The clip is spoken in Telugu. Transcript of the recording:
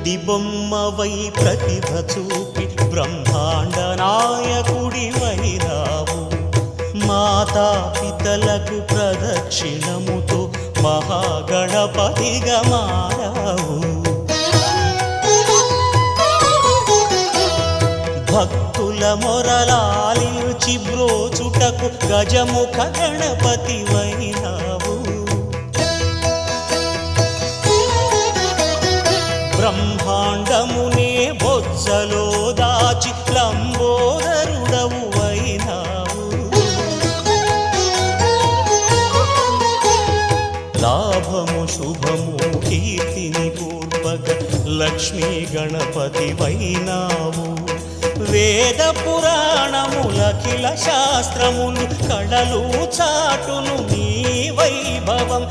గుడి బొమ్మవై ప్రతిభ చూపి బ్రహ్మాండ నాయకుడివైనావు. మాతా పితలకు ప్రదక్షిణముతో మహాగణపతిగా మారావు. భక్తుల మొరలాలించి బ్రోచుటకు గజముఖ గణపతివైనావు. బ్రహ్మాండమునే బొజ్జలో దాచి లంబోదరుడవు అయినావు. లాభము శుభము కీర్తిని పూర్వక లక్ష్మీ గణపతివైనావు. వేద పురాణములఖిల శాస్త్రములు కళలు చాటును నీ వైభవం.